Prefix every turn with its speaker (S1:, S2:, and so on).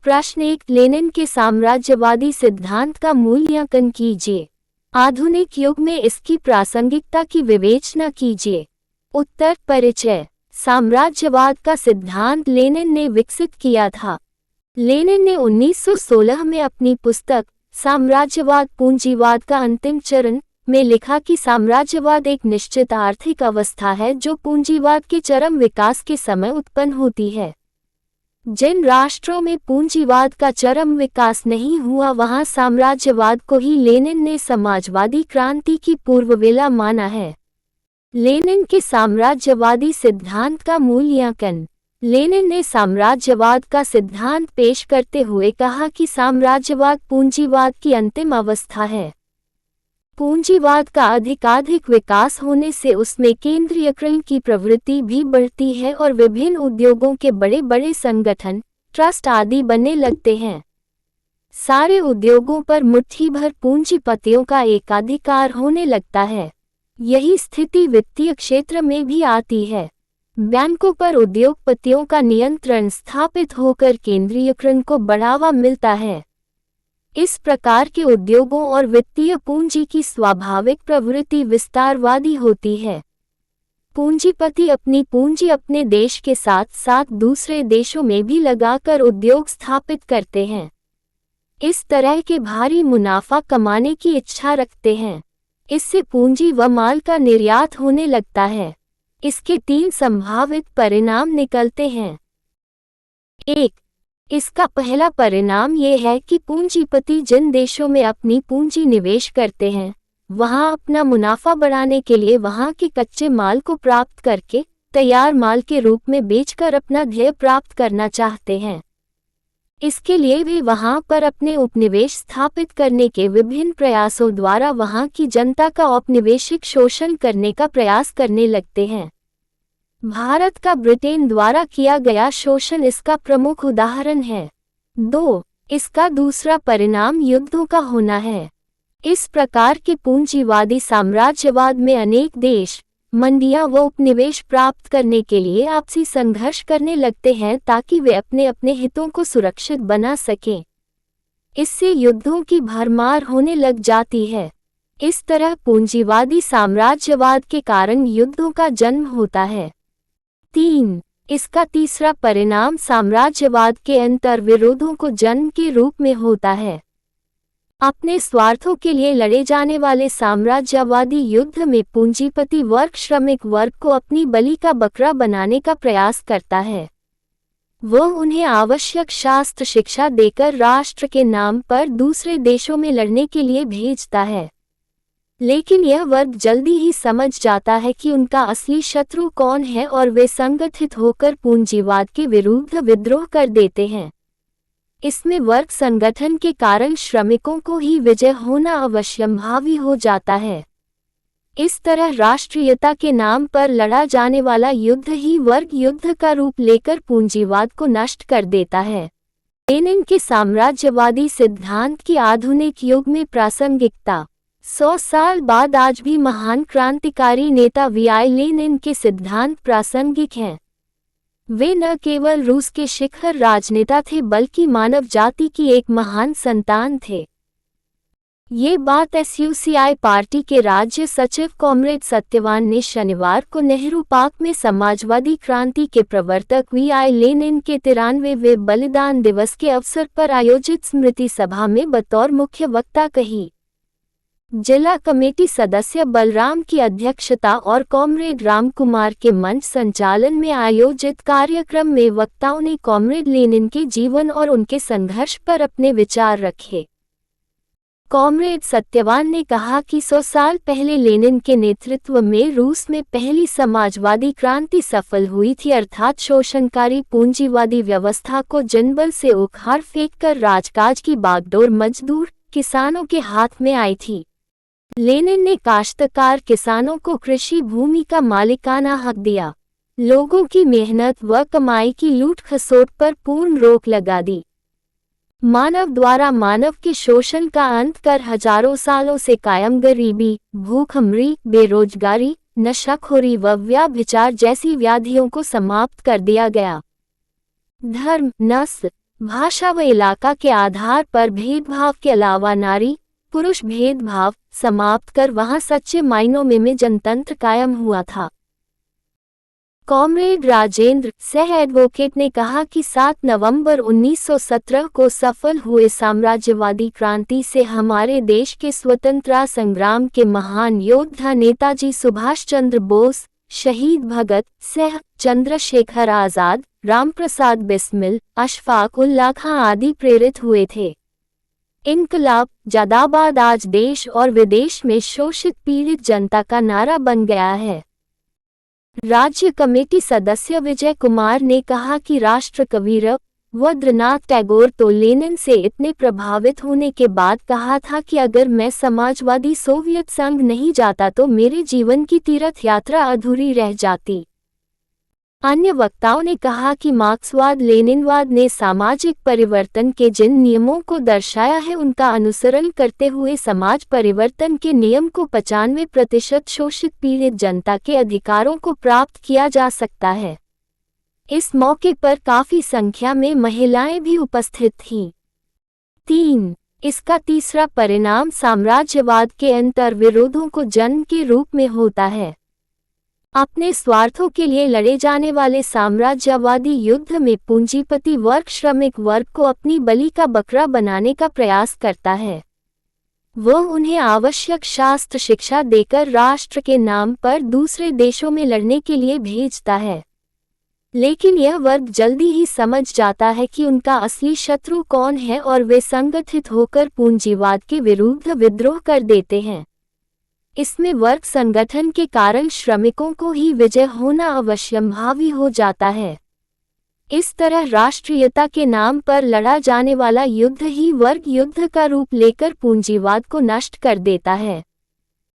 S1: प्रश्न 1, लेनिन के साम्राज्यवादी सिद्धांत का मूल्यांकन कीजिए। आधुनिक युग में इसकी प्रासंगिकता की विवेचना कीजिए। उत्तर, परिचय। साम्राज्यवाद का सिद्धांत लेनिन ने विकसित किया था। लेनिन ने 1916 में अपनी पुस्तक साम्राज्यवाद पूंजीवाद का अंतिम चरण में लिखा कि साम्राज्यवाद एक निश्चित आर्थिक अवस्था है जो पूंजीवाद के चरम विकास के समय उत्पन्न होती है। जिन राष्ट्रों में पूंजीवाद का चरम विकास नहीं हुआ वहां साम्राज्यवाद को ही लेनिन ने समाजवादी क्रांति की पूर्ववेला माना है। लेनिन के साम्राज्यवादी सिद्धांत का मूल्यांकन। लेनिन ने साम्राज्यवाद का सिद्धांत पेश करते हुए कहा कि साम्राज्यवाद पूंजीवाद की अंतिम अवस्था है। पूंजीवाद का अधिकाधिक विकास होने से उसमें केंद्रीयकरण की प्रवृत्ति भी बढ़ती है और विभिन्न उद्योगों के बड़े बड़े संगठन, ट्रस्ट आदि बनने लगते हैं। सारे उद्योगों पर मुट्ठी भर पूंजीपतियों का एकाधिकार होने लगता है। यही स्थिति वित्तीय क्षेत्र में भी आती है। बैंकों पर उद्योगपतियों का नियंत्रण स्थापित होकर केंद्रीयकरण को बढ़ावा मिलता है। इस प्रकार के उद्योगों और वित्तीय पूंजी की स्वाभाविक प्रवृत्ति विस्तारवादी होती है। पूंजीपति अपनी पूंजी अपने देश के साथ साथ दूसरे देशों में भी लगाकर उद्योग स्थापित करते हैं। इस तरह के भारी मुनाफा कमाने की इच्छा रखते हैं। इससे पूंजी व माल का निर्यात होने लगता है। इसके 3 संभावित परिणाम निकलते हैं। 1. इसका पहला परिणाम ये है कि पूंजीपति जिन देशों में अपनी पूंजी निवेश करते हैं वहां अपना मुनाफा बढ़ाने के लिए वहां के कच्चे माल को प्राप्त करके तैयार माल के रूप में बेचकर अपना ध्येय प्राप्त करना चाहते हैं। इसके लिए वे वहां पर अपने उपनिवेश स्थापित करने के विभिन्न प्रयासों द्वारा वहां की जनता का औपनिवेशिक शोषण करने का प्रयास करने लगते हैं। भारत का ब्रिटेन द्वारा किया गया शोषण इसका प्रमुख उदाहरण है। 2. इसका दूसरा परिणाम युद्धों का होना है। इस प्रकार के पूंजीवादी साम्राज्यवाद में अनेक देश, मंडियां व उपनिवेश प्राप्त करने के लिए आपसी संघर्ष करने लगते हैं ताकि वे अपने अपने हितों को सुरक्षित बना सकें। इससे युद्धों की भरमार होने लग जाती है। इस तरह पूंजीवादी साम्राज्यवाद के कारण युद्धों का जन्म होता है। 3. इसका तीसरा परिणाम साम्राज्यवाद के अंतर्विरोधों को जन्म के रूप में होता है। अपने स्वार्थों के लिए लड़े जाने वाले साम्राज्यवादी युद्ध में पूंजीपति वर्ग श्रमिक वर्ग को अपनी बलि का बकरा बनाने का प्रयास करता है। वह उन्हें आवश्यक शास्त्र शिक्षा देकर राष्ट्र के नाम पर दूसरे देशों में लड़ने के लिए भेजता है। लेकिन यह वर्ग जल्दी ही समझ जाता है कि उनका असली शत्रु कौन है और वे संगठित होकर पूंजीवाद के विरुद्ध विद्रोह कर देते हैं। इसमें वर्ग संगठन के कारण श्रमिकों को ही विजय होना अवश्यंभावी हो जाता है। इस तरह राष्ट्रीयता के नाम पर लड़ा जाने वाला युद्ध ही वर्ग युद्ध का रूप लेकर पूंजीवाद को नष्ट कर देता है। लेनिन के साम्राज्यवादी सिद्धांत की आधुनिक युग में प्रासंगिकता। 100 साल बाद आज भी महान क्रांतिकारी नेता वी.आई. लेनिन के सिद्धांत प्रासंगिक हैं। वे न केवल रूस के शिखर राजनेता थे बल्कि मानव जाति की एक महान संतान थे। ये बात एसयूसीआई पार्टी के राज्य सचिव कॉमरेड सत्यवान ने शनिवार को नेहरू पार्क में समाजवादी क्रांति के प्रवर्तक वी.आई. लेनिन के 93वें बलिदान दिवस के अवसर पर आयोजित स्मृति सभा में बतौर मुख्य वक्ता कही। जिला कमेटी सदस्य बलराम की अध्यक्षता और कॉमरेड रामकुमार के मंच संचालन में आयोजित कार्यक्रम में वक्ताओं ने कॉमरेड लेनिन के जीवन और उनके संघर्ष पर अपने विचार रखे। कॉमरेड सत्यवान ने कहा कि 100 साल पहले लेनिन के नेतृत्व में रूस में पहली समाजवादी क्रांति सफल हुई थी, अर्थात शोषणकारी पूंजीवादी व्यवस्था को जनबल से उखाड़ फेंककर राजकाज की बागडोर मजदूर किसानों के हाथ में आई थी। लेनिन ने काश्तकार किसानों को कृषि भूमि का मालिकाना हक दिया। लोगों की मेहनत व कमाई की लूट खसोट पर पूर्ण रोक लगा दी। मानव द्वारा मानव के शोषण का अंत कर हजारों सालों से कायम गरीबी, भूखमरी, बेरोजगारी, नशाखोरी व व्यभिचार जैसी व्याधियों को समाप्त कर दिया गया। धर्म, नस्ल, भाषा व इलाका के आधार पर भेदभाव के अलावा नारी पुरुष भेदभाव समाप्त कर वहां सच्चे मायनों में जनतंत्र कायम हुआ था। कॉमरेड राजेंद्र सह एडवोकेट ने कहा कि 7 नवंबर 1917 को सफल हुए साम्राज्यवादी क्रांति से हमारे देश के स्वतंत्रता संग्राम के महान योद्धा नेताजी सुभाष चंद्र बोस, शहीद भगत सिंह, चंद्रशेखर आजाद, रामप्रसाद बिस्मिल, अशफाक उल्लाह खां आदि प्रेरित हुए थे। इनकलाब जदाबाद आज देश और विदेश में शोषित पीड़ित जनता का नारा बन गया है। राज्य कमेटी सदस्य विजय कुमार ने कहा कि राष्ट्रकवि रवींद्रनाथ टैगोर तो लेनिन से इतने प्रभावित होने के बाद कहा था कि अगर मैं समाजवादी सोवियत संघ नहीं जाता तो मेरे जीवन की तीर्थ यात्रा अधूरी रह जाती। अन्य वक्ताओं ने कहा कि मार्क्सवाद लेनिनवाद ने सामाजिक परिवर्तन के जिन नियमों को दर्शाया है उनका अनुसरण करते हुए समाज परिवर्तन के नियम को 95% शोषित पीड़ित जनता के अधिकारों को प्राप्त किया जा सकता है। इस मौके पर काफी संख्या में महिलाएं भी उपस्थित थीं। 3. इसका तीसरा परिणाम साम्राज्यवाद के अंतर्विरोधों को जन्म के रूप में होता है। अपने स्वार्थों के लिए लड़े जाने वाले साम्राज्यवादी युद्ध में पूंजीपति वर्ग श्रमिक वर्ग को अपनी बलि का बकरा बनाने का प्रयास करता है। वह उन्हें आवश्यक शास्त्र शिक्षा देकर राष्ट्र के नाम पर दूसरे देशों में लड़ने के लिए भेजता है। लेकिन यह वर्ग जल्दी ही समझ जाता है कि उनका असली शत्रु कौन है और वे संगठित होकर पूंजीवाद के विरुद्ध विद्रोह कर देते हैं। इसमें वर्ग संगठन के कारण श्रमिकों को ही विजय होना अवश्यंभावी हो जाता है। इस तरह राष्ट्रीयता के नाम पर लड़ा जाने वाला युद्ध ही वर्ग युद्ध का रूप लेकर पूंजीवाद को नष्ट कर देता है।